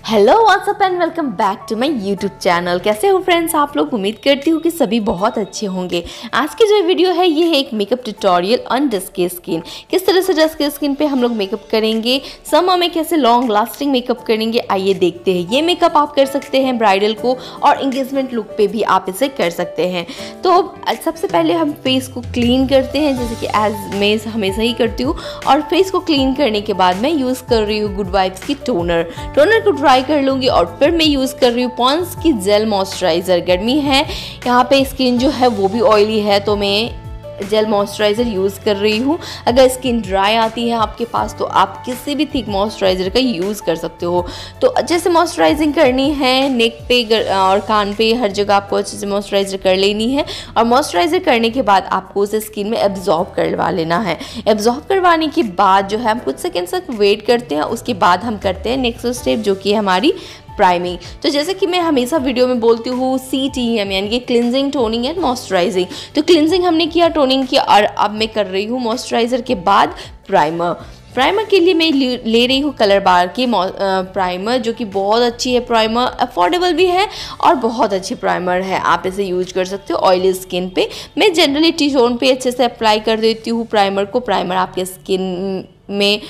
Hello what's up and welcome back to my YouTube channel. कैसे हो friends आप लोग? उम्मीद करती हूँ कि सभी बहुत अच्छे होंगे। आज की जो वीडियो है ये है एक makeup tutorial on dusky skin. किस तरह से डस्की स्किन पे हम लोग मेकअप करेंगे, समर में कैसे लॉन्ग लास्टिंग मेकअप करेंगे, आइए देखते हैं। ये मेकअप आप कर सकते हैं ब्राइडल को और इंगेजमेंट लुक पे भी आप इसे कर सकते हैं। तो सबसे पहले हम फेस को क्लीन करते हैं, जैसे कि एज मैं हमेशा ही करती हूँ। और फेस को क्लीन करने के बाद मैं यूज़ कर रही हूँ गुड वाइब्स की टोनर को ड्राई कर लूँगी। और फिर मैं यूज़ कर रही हूँ पॉन्ड्स की जेल मॉइस्चराइज़र। गर्मी है, यहाँ पे स्किन जो है वो भी ऑयली है, तो मैं जेल मॉइस्चराइज़र यूज़ कर रही हूँ। अगर स्किन ड्राई आती है आपके पास तो आप किसी भी थिक मॉइस्चराइज़र का यूज़ कर सकते हो। तो अच्छे से मॉइस्चराइजिंग करनी है, नेक पे और कान पे हर जगह आपको अच्छे से मॉइस्चराइज़र कर लेनी है। और मॉइस्चराइज़र करने के बाद आपको उसे स्किन में एब्जॉर्ब करवा लेना है। एब्जॉर्ब करवाने के बाद जो है हम कुछ सेकेंड्स तक वेट करते हैं। उसके बाद हम करते हैं नेक्स्ट स्टेप, जो कि हमारी प्राइमिंग। तो जैसे कि मैं हमेशा वीडियो में बोलती हूँ CTM यानी कि क्लिनजिंग, टोनिंग एंड मॉइस्चराइजिंग। तो क्लिनजिंग हमने किया, टोनिंग किया, और अब मैं कर रही हूँ मॉइस्चराइज़र के बाद प्राइमर के लिए मैं ले रही हूँ कलर बार की प्राइमर, जो कि बहुत अच्छी है। प्राइमर अफोर्डेबल भी है और बहुत अच्छी प्राइमर है, आप इसे यूज कर सकते हो ऑयली स्किन पे। मैं जनरली टी-जोन पे अच्छे से अप्लाई कर देती हूँ प्राइमर को। प्राइमर आपके स्किन में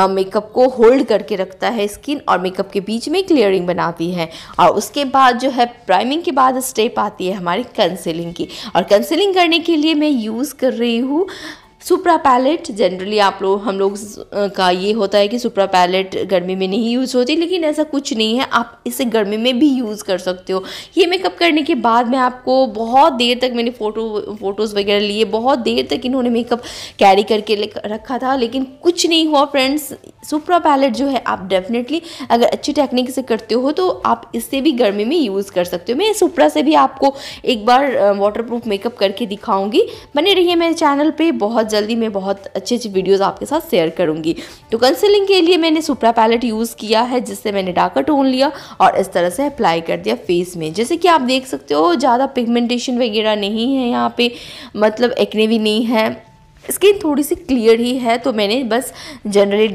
मेकअप को होल्ड करके रखता है स्किन, और मेकअप के बीच में क्लियरिंग बनाती है। और उसके बाद जो है प्राइमिंग के बाद स्टेप आती है हमारी कंसीलिंग की। और कंसीलिंग करने के लिए मैं यूज़ कर रही हूँ सुप्रा पैलेट। जनरली हम लोग का ये होता है कि सुप्रा पैलेट गर्मी में नहीं यूज़ होती, लेकिन ऐसा कुछ नहीं है, आप इसे गर्मी में भी यूज़ कर सकते हो। ये मेकअप करने के बाद मैं आपको बहुत देर तक मैंने फ़ोटोज़ वगैरह लिए, बहुत देर तक इन्होंने मेकअप कैरी करके रखा था, लेकिन कुछ नहीं हुआ फ्रेंड्स। सुप्रा पैलेट जो है आप डेफिनेटली अगर अच्छी टेक्निक से करते हो तो आप इससे भी गर्मी में यूज़ कर सकते हो। मैं सुप्रा से भी आपको एक बार वाटरप्रूफ मेकअप करके दिखाऊंगी। बने रहिए मेरे चैनल पे, बहुत जल्दी मैं बहुत अच्छी अच्छी वीडियोस आपके साथ शेयर करूंगी। तो कंसीलिंग के लिए मैंने सुप्रा पैलेट यूज़ किया है, जिससे मैंने डार्कर टोन लिया और इस तरह से अप्लाई कर दिया फेस में। जैसे कि आप देख सकते हो ज़्यादा पिगमेंटेशन वगैरह नहीं है यहाँ पे, मतलब एक्ने भी नहीं है, स्किन थोड़ी सी क्लियर ही है। तो मैंने बस जनरली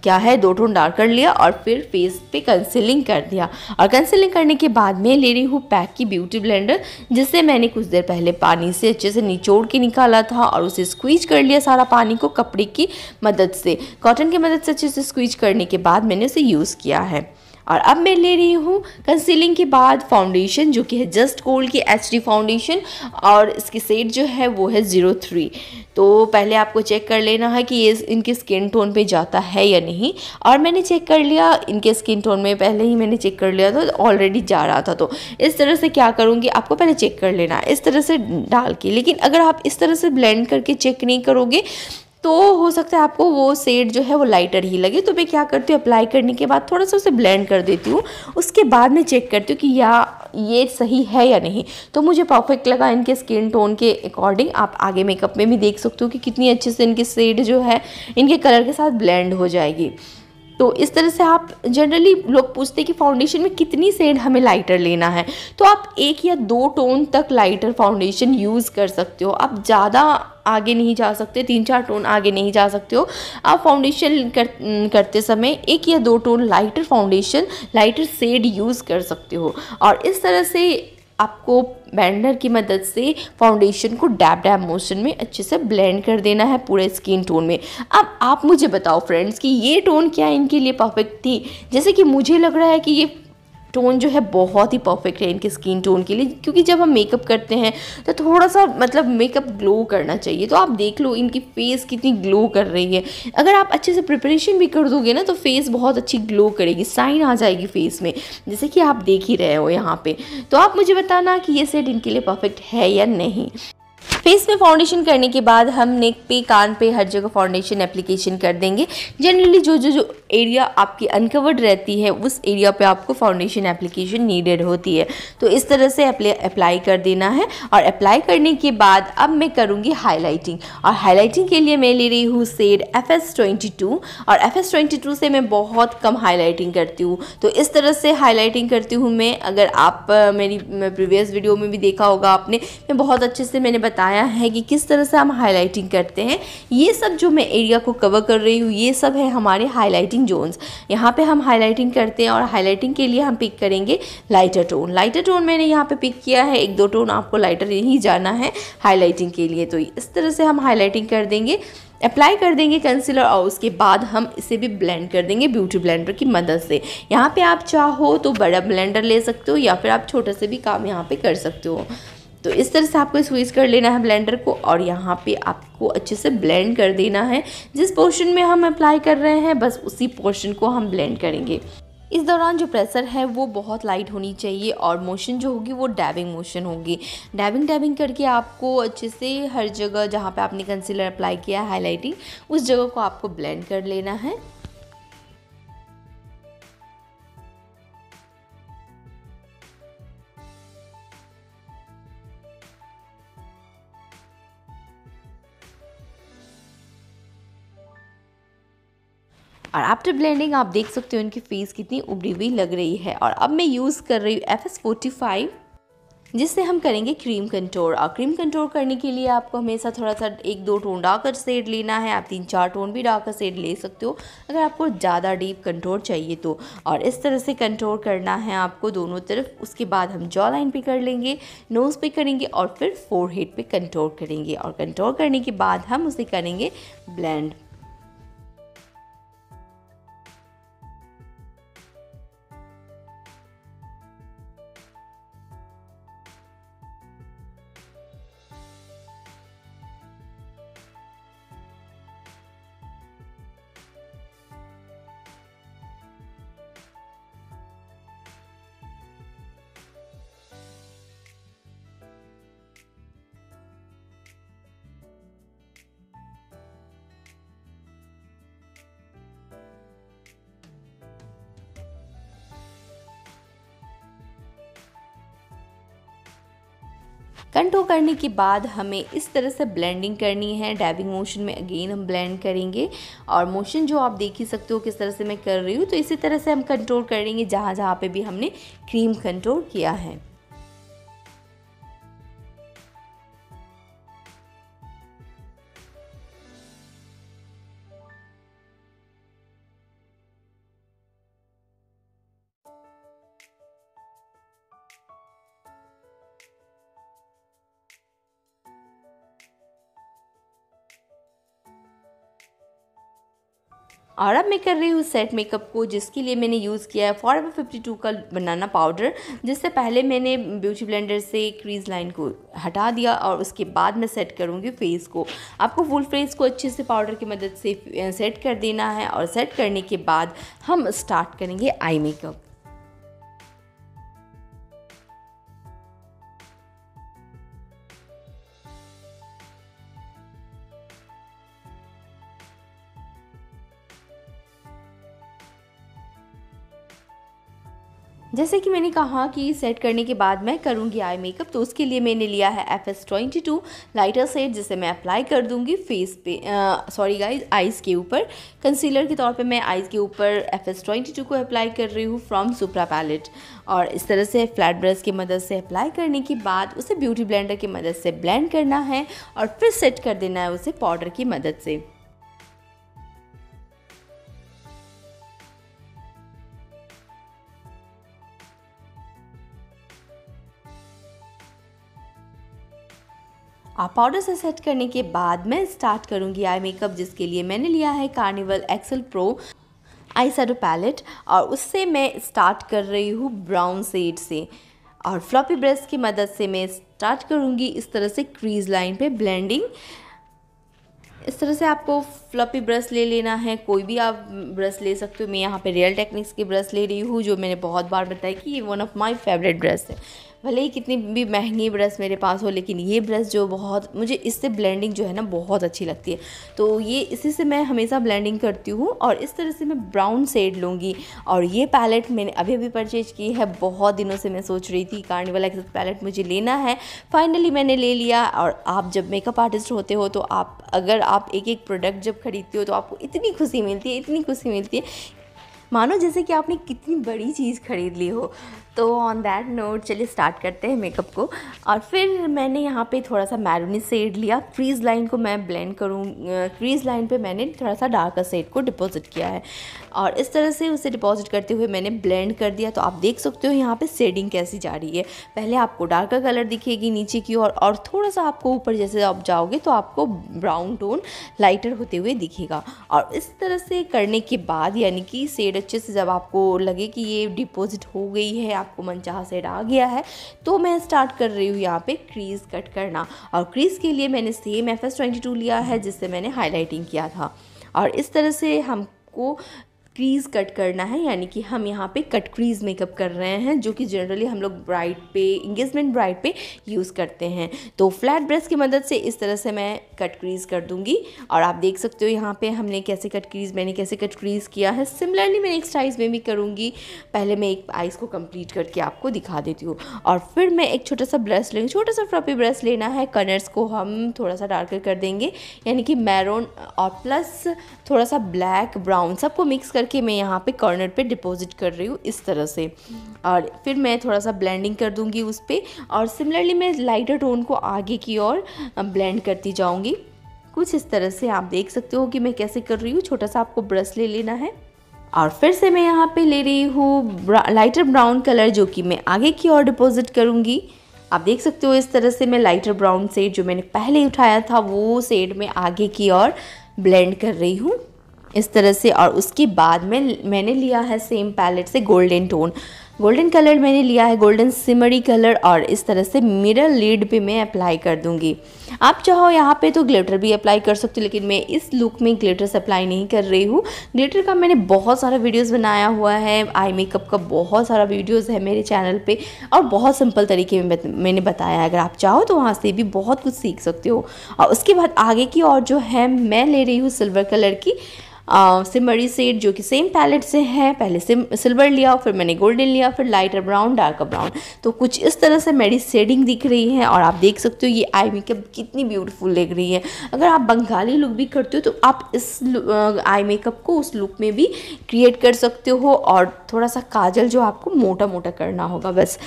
क्या है 2 टोन डार्क कर लिया और फिर फेस पे कंसीलिंग कर दिया। और कंसीलिंग करने के बाद मैं ले रही हूँ पैक की ब्यूटी ब्लेंडर, जिससे मैंने कुछ देर पहले पानी से अच्छे से निचोड़ के निकाला था और उसे स्क्वीज कर लिया सारा पानी को कपड़े की मदद से, कॉटन की मदद से अच्छे से स्क्वीज करने के बाद मैंने उसे यूज़ किया है। और अब मैं ले रही हूँ कंसीलिंग के बाद फाउंडेशन, जो कि है जस्ट गोल्ड की HD फाउंडेशन, और इसकी शेड जो है वो है 03। तो पहले आपको चेक कर लेना है कि ये इनके स्किन टोन पे जाता है या नहीं। और मैंने चेक कर लिया इनके स्किन टोन में, पहले ही मैंने चेक कर लिया था, ऑलरेडी जा रहा था। तो इस तरह से क्या करूँगी, आपको पहले चेक कर लेना इस तरह से डाल के। लेकिन अगर आप इस तरह से ब्लेंड करके चेक नहीं करोगे तो हो सकता है आपको वो शेड जो है वो लाइटर ही लगे। तो मैं क्या करती हूँ, अप्लाई करने के बाद थोड़ा सा उसे ब्लेंड कर देती हूँ, उसके बाद मैं चेक करती हूँ कि ये सही है या नहीं। तो मुझे परफेक्ट लगा इनके स्किन टोन के अकॉर्डिंग। आप आगे मेकअप में भी देख सकते हो कि कितनी अच्छे से इनकी शेड जो है इनके कलर के साथ ब्लेंड हो जाएगी। तो इस तरह से आप जनरली लोग पूछते हैं कि फाउंडेशन में कितनी शेड हमें लाइटर लेना है, तो आप 1 या 2 टोन तक लाइटर फाउंडेशन यूज़ कर सकते हो। आप ज़्यादा आगे नहीं जा सकते, 3-4 टोन आगे नहीं जा सकते हो। आप फाउंडेशन करते समय 1 या 2 tone lighter foundation, lighter shade use कर सकते हो। और इस तरह से आपको ब्लेंडर की मदद से फाउंडेशन को डैब डैब मोशन में अच्छे से ब्लेंड कर देना है पूरे स्किन टोन में। अब आप मुझे बताओ फ्रेंड्स कि ये टोन क्या इनके लिए परफेक्ट थी। जैसे कि मुझे लग रहा है कि ये टोन जो है बहुत ही परफेक्ट है इनके स्किन टोन के लिए, क्योंकि जब हम मेकअप करते हैं तो थोड़ा सा मतलब मेकअप ग्लो करना चाहिए। तो आप देख लो इनकी फेस कितनी ग्लो कर रही है। अगर आप अच्छे से प्रिपरेशन भी कर दोगे ना तो फेस बहुत अच्छी ग्लो करेगी, साइन आ जाएगी फेस में, जैसे कि आप देख ही रहे हो यहाँ पे। तो आप मुझे बताना कि ये सेट इनके लिए परफेक्ट है या नहीं। फेस में फाउंडेशन करने के बाद हम नेक पे, कान पे हर जगह फाउंडेशन एप्लीकेशन कर देंगे। जनरली जो एरिया आपकी अनकवर्ड रहती है उस एरिया पे आपको फाउंडेशन एप्लीकेशन नीडेड होती है। तो इस तरह से अप्लाई कर देना है। और अप्लाई करने के बाद अब मैं करूँगी हाईलाइटिंग। और हाईलाइटिंग के लिए मैं ले रही हूँ शेड FS22। और FS22 से मैं बहुत कम हाईलाइटिंग करती हूँ। तो इस तरह से हाईलाइटिंग करती हूँ मैं। अगर आप मेरी प्रीवियस वीडियो में भी देखा होगा आपने, मैं बहुत अच्छे से मैंने बताया बताया है कि किस तरह से हम हाईलाइटिंग करते हैं। ये सब जो मैं एरिया को कवर कर रही हूँ ये सब है हमारे हाईलाइटिंग जोन्स। यहाँ पे हम हाईलाइटिंग करते हैं और हाईलाइटिंग के लिए हम पिक करेंगे लाइटर टोन। लाइटर टोन मैंने यहाँ पे पिक किया है, 1-2 टोन आपको लाइटर ही जाना है हाईलाइटिंग के लिए। तो इस तरह से हम हाईलाइटिंग कर देंगे, अप्लाई कर देंगे कंसीलर और उसके बाद हम इसे भी ब्लेंड कर देंगे ब्यूटी ब्लेंडर की मदद से। यहाँ पे आप चाहो तो बड़ा ब्लेंडर ले सकते हो या फिर आप छोटे से भी काम यहाँ पे कर सकते हो। तो इस तरह से आपको स्क्वीज़ कर लेना है ब्लेंडर को और यहाँ पे आपको अच्छे से ब्लेंड कर देना है। जिस पोर्शन में हम अप्लाई कर रहे हैं बस उसी पोर्शन को हम ब्लेंड करेंगे। इस दौरान जो प्रेशर है वो बहुत लाइट होनी चाहिए और मोशन जो होगी वो डैबिंग मोशन होगी। डैबिंग करके आपको अच्छे से हर जगह जहाँ पे आपने कंसीलर अप्लाई किया है हाईलाइटिंग, उस जगह को आपको ब्लेंड कर लेना है। और आफ्टर ब्लेंडिंग आप देख सकते हो इनकी फेस कितनी उभरी हुई लग रही है। और अब मैं यूज़ कर रही हूँ FS45, जिससे हम करेंगे क्रीम कंटूर। और क्रीम कंटूर करने के लिए आपको हमेशा थोड़ा सा 1-2 टोन डार्कर शेड लेना है। आप 3-4 टोन भी डार्कर शेड ले सकते हो अगर आपको ज़्यादा डीप कंटूर चाहिए तो। और इस तरह से कंटूर करना है आपको दोनों तरफ। उसके बाद हम जॉ लाइन पे कर लेंगे, नोज़ पे करेंगे और फिर फोरहेड पे कंटूर करेंगे। और कंटूर करने के बाद हम उसे करेंगे ब्लेंड। कंटूर करने के बाद हमें इस तरह से ब्लेंडिंग करनी है। डैबिंग मोशन में अगेन हम ब्लेंड करेंगे और मोशन जो आप देख ही सकते हो किस तरह से मैं कर रही हूँ। तो इसी तरह से हम कंटूर करेंगे जहाँ जहाँ पे भी हमने क्रीम कंटूर किया है। और अब मैं कर रही हूँ सेट मेकअप को, जिसके लिए मैंने यूज़ किया है फॉरएवर 52 का बनाना पाउडर। जिससे पहले मैंने ब्यूटी ब्लेंडर से क्रीज लाइन को हटा दिया और उसके बाद मैं सेट करूँगी फेस को। आपको फुल फेस को अच्छे से पाउडर की मदद से सेट कर देना है। और सेट करने के बाद हम स्टार्ट करेंगे आई मेकअप। जैसे कि मैंने कहा कि सेट करने के बाद मैं करूँगी आई मेकअप, तो उसके लिए मैंने लिया है FS22 लाइटर शेड, जिसे मैं अप्लाई कर दूँगी फेस पे, सॉरी गाइज, आइज़ के ऊपर। कंसीलर के तौर पे मैं आइज़ के ऊपर FS22 को अप्लाई कर रही हूँ फ्रॉम सुप्रा पैलेट। और इस तरह से फ्लैट ब्रश की मदद से अप्लाई करने के बाद उसे ब्यूटी ब्लेंडर की मदद से ब्लेंड करना है और फिर सेट कर देना है उसे पाउडर की मदद से। पाउडर से सेट करने के बाद मैं स्टार्ट करूंगी आई मेकअप, जिसके लिए मैंने लिया है carnival excel pro eye shadow palette. और उससे मैं स्टार्ट कर रही हूँ ब्राउन शेड से। और फ्लॉपी ब्रश की मदद से मैं स्टार्ट करूँगी इस तरह से क्रीज लाइन पे ब्लेंडिंग। इस तरह से आपको फ्लॉपी ब्रश ले लेना है, कोई भी आप ब्रश ले सकते हो। मैं यहाँ पे रियल टेक्निक्स की ब्रश ले रही हूँ, जो मैंने बहुत बार बताया कि ये one of my favourite brush है। भले ही कितनी भी महंगी ब्रश मेरे पास हो, लेकिन ये ब्रश जो बहुत, मुझे इससे ब्लेंडिंग जो है ना बहुत अच्छी लगती है। तो ये इसी से मैं हमेशा ब्लेंडिंग करती हूँ। और इस तरह से मैं ब्राउन शेड लूँगी। और ये पैलेट मैंने अभी परचेज की है, बहुत दिनों से मैं सोच रही थी कार्निवल एक्सेल पैलेट मुझे लेना है, फाइनली मैंने ले लिया। और आप जब मेकअप आर्टिस्ट होते हो तो अगर आप एक एक प्रोडक्ट जब खरीदते हो तो आपको इतनी खुशी मिलती है, इतनी खुशी मिलती है। मानो जैसे कि आपने कितनी बड़ी चीज़ खरीद ली हो। तो ऑन दैट नोट चलिए स्टार्ट करते हैं मेकअप को। और फिर मैंने यहाँ पे थोड़ा सा मैरून शेड लिया, क्रीज़ लाइन को मैं ब्लेंड करूँ, क्रीज़ लाइन पे मैंने थोड़ा सा डार्कर शेड को डिपॉजिट किया है और इस तरह से उसे डिपॉजिट करते हुए मैंने ब्लेंड कर दिया। तो आप देख सकते हो यहाँ पे शेडिंग कैसी जा रही है। पहले आपको डार्कर कलर दिखेगी नीचे की ओर और थोड़ा सा आपको ऊपर जैसे आप जाओगे तो आपको ब्राउन टोन लाइटर होते हुए दिखेगा। और इस तरह से करने के बाद यानी कि शेड अच्छे से जब आपको लगे कि ये डिपॉजिट हो गई है, आपको मनचाहा शेड आ गया है, तो मैं स्टार्ट कर रही हूँ यहाँ पे क्रीज़ कट करना। और क्रीज़ के लिए मैंने सेम FS22 लिया है जिससे मैंने हाईलाइटिंग किया था। और इस तरह से हमको क्रीज़ कट करना है, यानी कि हम यहाँ पे कट क्रीज़ मेकअप कर रहे हैं जो कि जनरली हम लोग ब्राइड पे, इंगेजमेंट ब्राइड पे यूज़ करते हैं। तो फ्लैट ब्रश की मदद से इस तरह से मैं कट क्रीज़ कर दूँगी। और आप देख सकते हो यहाँ पे मैंने कैसे कट क्रीज़ किया है। सिमिलरली मैं नेक्स्ट आइज़ में भी करूँगी। पहले मैं एक आइज़ को कंप्लीट करके आपको दिखा देती हूँ। और फिर मैं एक छोटा सा ब्रश लेंगे, छोटा सा फ्लफी ब्रश लेना है। कलर्स को हम थोड़ा सा डार्कर कर देंगे, यानी कि मैरून और प्लस थोड़ा सा ब्लैक ब्राउन सबको मिक्स करके मैं यहाँ पे कॉर्नर पे डिपॉजिट कर रही हूँ इस तरह से। और फिर मैं थोड़ा सा ब्लेंडिंग कर दूँगी उस पर। और सिमिलरली मैं लाइटर टोन को आगे की ओर ब्लेंड करती जाऊँगी। कुछ इस तरह से आप देख सकते हो कि मैं कैसे कर रही हूँ। छोटा सा आपको ब्रश ले लेना है और फिर से मैं यहाँ पे ले रही हूँ लाइटर ब्राउन कलर जो कि मैं आगे की ओर डिपॉजिट करूँगी। आप देख सकते हो इस तरह से मैं लाइटर ब्राउन शेड जो मैंने पहले उठाया था वो शेड में आगे की ओर ब्लेंड कर रही हूँ इस तरह से। और उसके बाद मैंने लिया है सेम पैलेट से गोल्डन कलर मैंने लिया है, गोल्डन सिमरी कलर। और इस तरह से मिरर लीड पे मैं अप्लाई कर दूंगी। आप चाहो यहाँ पे तो ग्लिटर भी अप्लाई कर सकते हो, लेकिन मैं इस लुक में ग्लिटर्स अप्लाई नहीं कर रही हूँ। ग्लिटर का मैंने बहुत सारा वीडियोस बनाया हुआ है, आई मेकअप का बहुत सारा वीडियोस है मेरे चैनल पे और बहुत सिंपल तरीके में मैंने बताया है। अगर आप चाहो तो वहाँ से भी बहुत कुछ सीख सकते हो। और उसके बाद आगे की और जो है मैं ले रही हूँ सिल्वर कलर की सिमरी शेड जो कि सेम पैलेट से है। पहले सिल्वर लिया, फिर मैंने गोल्डन लिया, फिर लाइटर ब्राउन, डार्कर ब्राउन। तो कुछ इस तरह से मेरी शेडिंग दिख रही है। और आप देख सकते हो ये आई मेकअप कितनी ब्यूटीफुल लग रही है। अगर आप बंगाली लुक भी करते हो तो आप इस आई मेकअप को उस लुक में भी क्रिएट कर सकते हो। और थोड़ा सा काजल जो आपको मोटा मोटा करना होगा बस।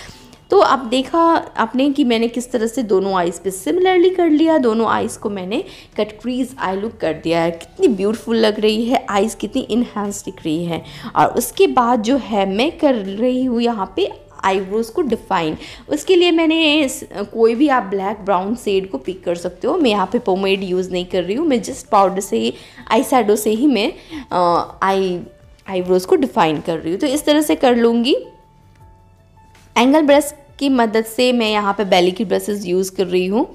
तो आप देखा आपने कि मैंने किस तरह से दोनों आइज़ पे सिमिलरली कर लिया। दोनों आइज़ को मैंने कट क्रीज आई लुक कर दिया है। कितनी ब्यूटीफुल लग रही है, आइज़ कितनी इन्हांस दिख रही है। और उसके बाद जो है मैं कर रही हूँ यहाँ पे आईब्रोज़ को डिफ़ाइन। उसके लिए मैंने कोई भी आप ब्लैक ब्राउन शेड को पिक कर सकते हो। मैं यहाँ पे पोमेड यूज़ नहीं कर रही हूँ, मैं जस्ट पाउडर से ही, आई शैडो से ही मैं आईब्रोज़ को डिफ़ाइन कर रही हूँ। तो इस तरह से कर लूँगी। एंगल ब्रश की मदद से मैं यहाँ पे बेली की ब्रशेस यूज़ कर रही हूँ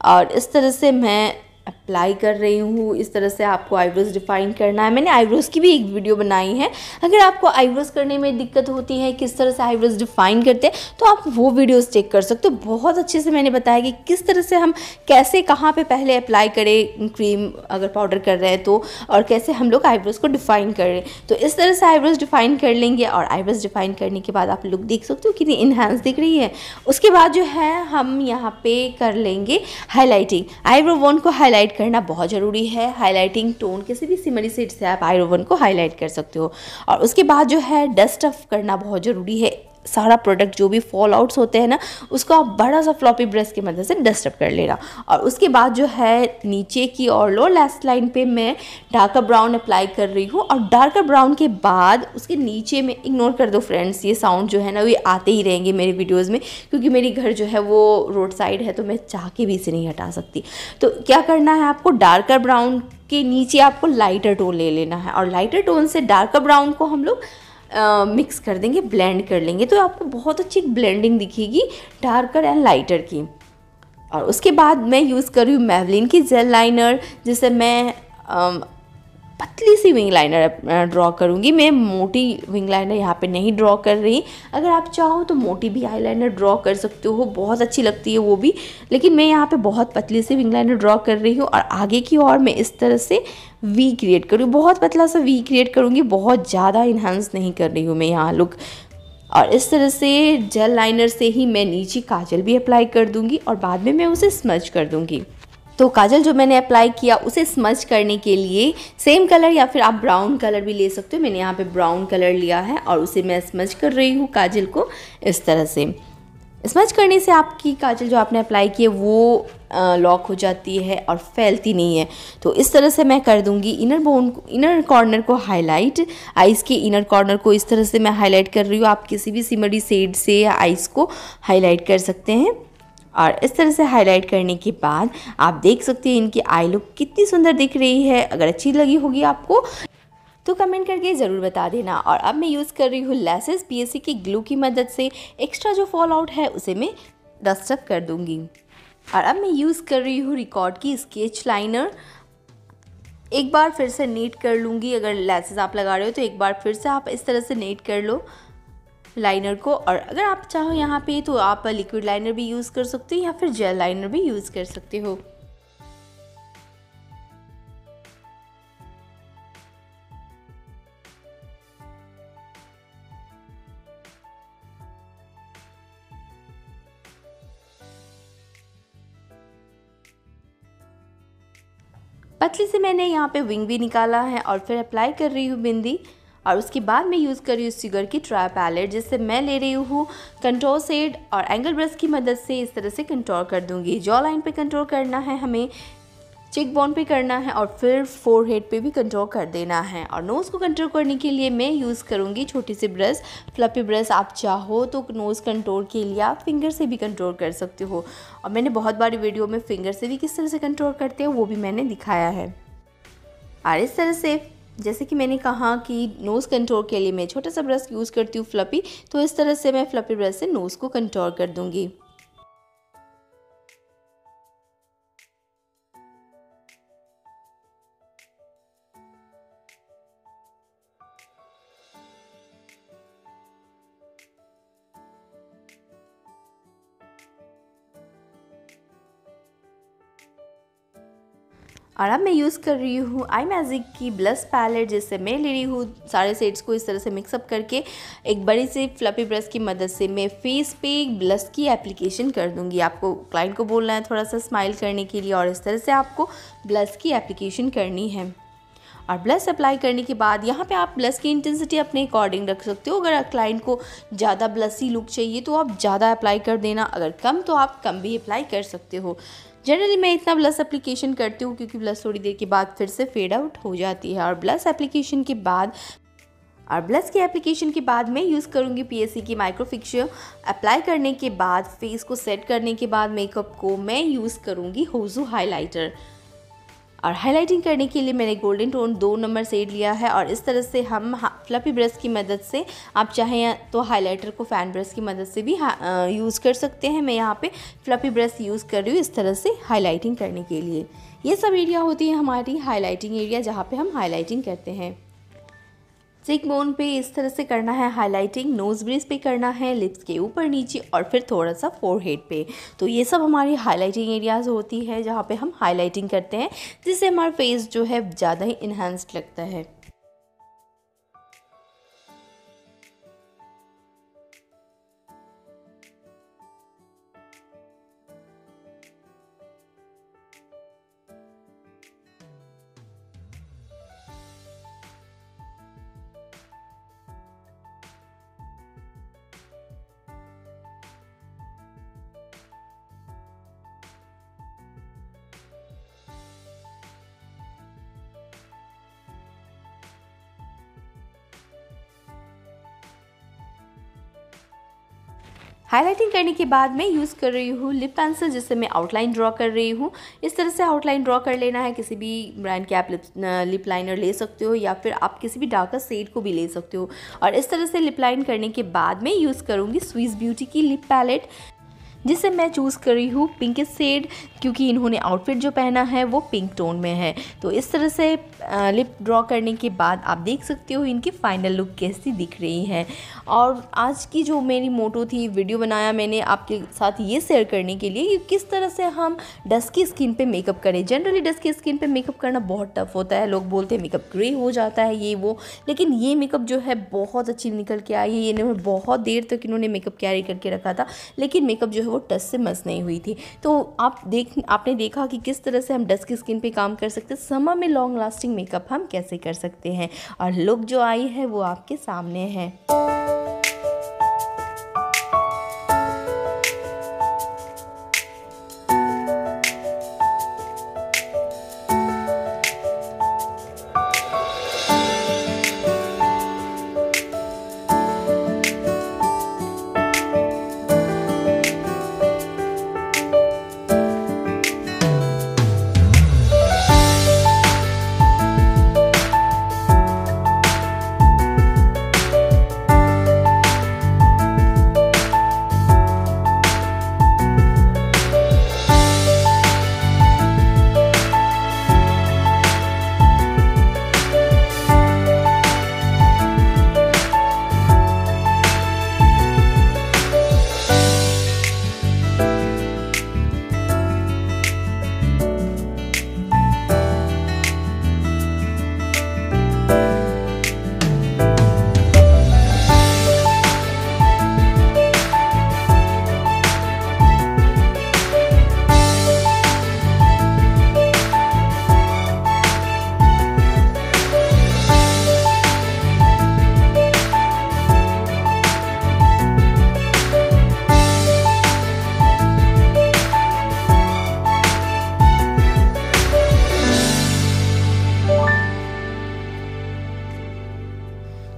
और इस तरह से मैं अप्लाई कर रही हूँ। इस तरह से आपको आईब्रोज़ डिफ़ाइन करना है। मैंने आईब्रोज़ की भी एक वीडियो बनाई है। अगर आपको आईब्रोज़ करने में दिक्कत होती है किस तरह से आईब्रोज़ डिफ़ाइन करते हैं तो आप वो वीडियोस चेक कर सकते हो। बहुत अच्छे से मैंने बताया कि किस तरह से हम कैसे कहाँ पे पहले अप्लाई करें क्रीम अगर पाउडर कर रहे हैं तो, और कैसे हम लोग आईब्रोज़ को डिफ़ाइन करें। तो इस तरह से आईब्रोज़ डिफ़ाइन कर लेंगे। और आईब्रोज़ डिफ़ाइन करने के बाद आप लुक देख सकते हो कितनी इन्हांस दिख रही है। उसके बाद जो है हम यहाँ पे कर लेंगे हाईलाइटिंग। आईब्रो वन को हाईलाइट करना बहुत ज़रूरी है। हाईलाइटिंग टोन किसी भी सिमरी शेड से आप आईब्रो वन को हाईलाइट कर सकते हो। और उसके बाद जो है डस्ट ऑफ करना बहुत ज़रूरी है। सारा प्रोडक्ट जो भी फॉल आउट्स होते हैं ना उसको आप बड़ा सा फ्लॉपी ब्रश की मदद से डस्ट अप कर लेना। और उसके बाद जो है नीचे की और लोअर लैश लाइन पे मैं डार्कर ब्राउन अप्लाई कर रही हूँ। और डार्कर ब्राउन के बाद उसके नीचे में, इग्नोर कर दो फ्रेंड्स, ये साउंड जो है ना ये आते ही रहेंगे मेरे वीडियोज़ में, क्योंकि मेरी घर जो है वो रोड साइड है तो मैं चाह के भी इसे नहीं हटा सकती। तो क्या करना है आपको, डार्कर ब्राउन के नीचे आपको लाइटर टोन ले लेना है और लाइटर टोन से डार्कर ब्राउन को हम लोग मिक्स कर देंगे, ब्लेंड कर लेंगे। तो आपको बहुत अच्छी ब्लेंडिंग दिखेगी डार्कर एंड लाइटर की। और उसके बाद मैं यूज़ कर रही हूँ मैवलिन की जेल लाइनर, जिसे मैं पतली सी विंग लाइनर ड्रॉ करूँगी। मैं मोटी विंग लाइनर यहाँ पे नहीं ड्रॉ कर रही। अगर आप चाहो तो मोटी भी आई लाइनर ड्रॉ कर सकते हो, बहुत अच्छी लगती है वो भी, लेकिन मैं यहाँ पे बहुत पतली सी विंग लाइनर ड्रॉ कर रही हूँ। और आगे की ओर मैं इस तरह से वी क्रिएट करूँ, बहुत पतला सा वी क्रिएट करूँगी, बहुत ज़्यादा इन्हांस नहीं कर रही हूँ मैं यहाँ लुक। और इस तरह से जेल लाइनर से ही मैं नीचे काजल भी अप्लाई कर दूँगी और बाद में मैं उसे स्मज कर दूँगी। तो काजल जो मैंने अप्लाई किया उसे स्मज करने के लिए सेम कलर या फिर आप ब्राउन कलर भी ले सकते हो। मैंने यहाँ पे ब्राउन कलर लिया है और उसे मैं स्मज कर रही हूँ काजल को इस तरह से। स्मज करने से आपकी काजल जो आपने अप्लाई की है वो लॉक हो जाती है और फैलती नहीं है। तो इस तरह से मैं कर दूंगी इनर कॉर्नर को हाईलाइट। आइज़ के इनर कॉर्नर को इस तरह से मैं हाईलाइट कर रही हूँ। आप किसी भी सिमरी शेड से या आइज़ को हाईलाइट कर सकते हैं। और इस तरह से हाईलाइट करने के बाद आप देख सकते हैं इनकी आई लुक कितनी सुंदर दिख रही है। अगर अच्छी लगी होगी आपको तो कमेंट करके ज़रूर बता देना। और अब मैं यूज़ कर रही हूँ लेसेस पीएससी की ग्लू की मदद से एक्स्ट्रा जो फॉल आउट है उसे मैं डस्ट अप कर दूँगी। और अब मैं यूज़ कर रही हूँ रिकॉर्ड की स्केच लाइनर। एक बार फिर से नीट कर लूँगी। अगर लेसेस आप लगा रहे हो तो एक बार फिर से आप इस तरह से नीट कर लो लाइनर को। और अगर आप चाहो यहाँ पे तो आप लिक्विड लाइनर भी यूज़ कर सकते हो या फिर जेल लाइनर भी यूज़ कर सकते हो। पतली से मैंने यहाँ पे विंग भी निकाला है और फिर अप्लाई कर रही हूँ बिंदी। और उसके बाद मैं यूज़ कर रही हूँ शुगर की ट्राई पैलेट, जिससे मैं ले रही हूँ कंटोर शेड और एंगल ब्रश की मदद से इस तरह से कंटोर कर दूँगी। जॉ लाइन पे कंटोर करना है हमें, चिक बोन पे करना है और फिर फोरहेड पे भी कंटोर कर देना है। और नोज़ को कंटोर करने के लिए मैं यूज़ करूँगी छोटी सी ब्रश, फ्लफी ब्रश। आप चाहो तो नोज़ कंटोर के लिए आप फिंगर से भी कंटोर कर सकते हो। और मैंने बहुत बारी वीडियो में फिंगर से भी किस तरह से कंटोर करते हैं वो भी मैंने दिखाया है। और इस तरह से जैसे कि मैंने कहा कि नोज़ कंटोर के लिए मैं छोटा सा ब्रश यूज़ करती हूँ फ्लफी, तो इस तरह से मैं फ्लफी ब्रश से नोज़ को कंटोर कर दूँगी। और अब मैं यूज़ कर रही हूँ आई मैजिक की ब्लश पैलेट, जिससे मैं ले रही हूँ सारे शेड्स को इस तरह से मिक्सअप करके एक बड़ी सी फ्लफी ब्रश की मदद से मैं फेस पे ब्लश की एप्लीकेशन कर दूँगी। आपको क्लाइंट को बोलना है थोड़ा सा स्माइल करने के लिए और इस तरह से आपको ब्लश की एप्लीकेशन करनी है। और ब्लश अप्लाई करने के बाद यहाँ पे आप ब्लश की इंटेंसिटी अपने अकॉर्डिंग रख सकते हो। अगर क्लाइंट को ज़्यादा ब्लशी लुक चाहिए तो आप ज़्यादा अप्लाई कर देना, अगर कम तो आप कम भी अप्लाई कर सकते हो। जनरली मैं इतना ब्लश एप्लीकेशन करती हूँ क्योंकि ब्लश थोड़ी देर के बाद फिर से फेड आउट हो जाती है। और ब्लश एप्लीकेशन के बाद मैं यूज़ करूँगी पीएससी की माइक्रो फिक्सर। अप्लाई करने के बाद फेस को सेट करने के बाद मेकअप को मैं यूज़ करूँगी होजू हाइलाइटर। और हाइलाइटिंग करने के लिए मैंने गोल्डन टोन 2 नंबर शेड लिया है। और इस तरह से हम फ्लफी ब्रश की मदद से, आप चाहें तो हाइलाइटर को फैन ब्रश की मदद से भी यूज़ कर सकते हैं। मैं यहाँ पे फ्लफी ब्रश यूज़ कर रही हूँ इस तरह से हाइलाइटिंग करने के लिए। ये सब एरिया होती है हमारी हाइलाइटिंग एरिया, जहाँ पे हम हाइलाइटिंग करते हैं। चिक बोन पे इस तरह से करना है हाइलाइटिंग, नोज ब्रिज पे करना है, लिप्स के ऊपर नीचे और फिर थोड़ा सा फोरहेड पे। तो ये सब हमारी हाइलाइटिंग एरियाज होती है जहाँ पे हम हाइलाइटिंग करते हैं, जिससे हमारा फेस जो है ज़्यादा ही इन्हांस्ड लगता है। हाइलाइटिंग करने के बाद मैं यूज़ कर रही हूँ लिप पेंसिल, जिससे मैं आउटलाइन ड्रॉ कर रही हूँ। इस तरह से आउटलाइन ड्रॉ कर लेना है। किसी भी ब्रांड के आप लिप लाइनर ले सकते हो या फिर आप किसी भी डार्कर शेड को भी ले सकते हो। और इस तरह से लिप लाइन करने के बाद मैं यूज़ करूँगी स्विस ब्यूटी की लिप पैलेट, जिससे मैं चूज़ कर रही हूँ पिंक शेड, क्योंकि इन्होंने आउटफिट जो पहना है वो पिंक टोन में है। तो इस तरह से लिप ड्रॉ करने के बाद आप देख सकते हो इनकी फाइनल लुक कैसी दिख रही है। और आज की जो मेरी मोटो थी, वीडियो बनाया मैंने आपके साथ ये शेयर करने के लिए कि किस तरह से हम डस्की स्किन पे मेकअप करें। जनरली डस्की स्किन पे मेकअप करना बहुत टफ होता है, लोग बोलते हैं मेकअप ग्रे हो जाता है ये वो, लेकिन ये मेकअप जो है बहुत अच्छी निकल के आई है। इन्होंने बहुत देर तक इन्होंने मेकअप कैरी करके रखा था, लेकिन मेकअप जो है वो टच से मस नहीं हुई थी। तो आपने देखा कि किस तरह से हम डस्की स्किन पे काम कर सकते हैं, समर में लॉन्ग लास्टिंग मेकअप हम कैसे कर सकते हैं, और लुक जो आई है वो आपके सामने है।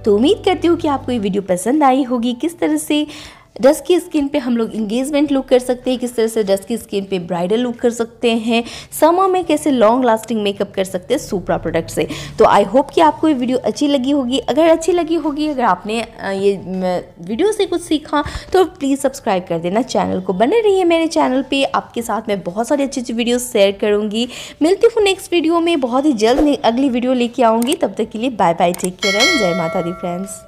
तो उम्मीद करती हूँ कि आपको ये वीडियो पसंद आई होगी। किस तरह से डस्की स्किन पे हम लोग इंगेजमेंट लुक कर सकते हैं, किस तरह से डस्की स्किन पे ब्राइडल लुक कर सकते हैं, समर में कैसे लॉन्ग लास्टिंग मेकअप कर सकते हैं सुप्रा प्रोडक्ट से। तो आई होप कि आपको ये वीडियो अच्छी लगी होगी। अगर अच्छी लगी होगी, अगर आपने ये वीडियो से कुछ सीखा तो प्लीज़ सब्सक्राइब कर देना चैनल को। बने रहिए मेरे चैनल पर, आपके साथ मैं बहुत सारी अच्छी अच्छी वीडियो शेयर करूँगी। मिलती हूँ नेक्स्ट वीडियो में, बहुत ही जल्द अगली वीडियो लेके आऊँगी। तब तक के लिए bye bye, take care and जय माता दी फ्रेंड्स।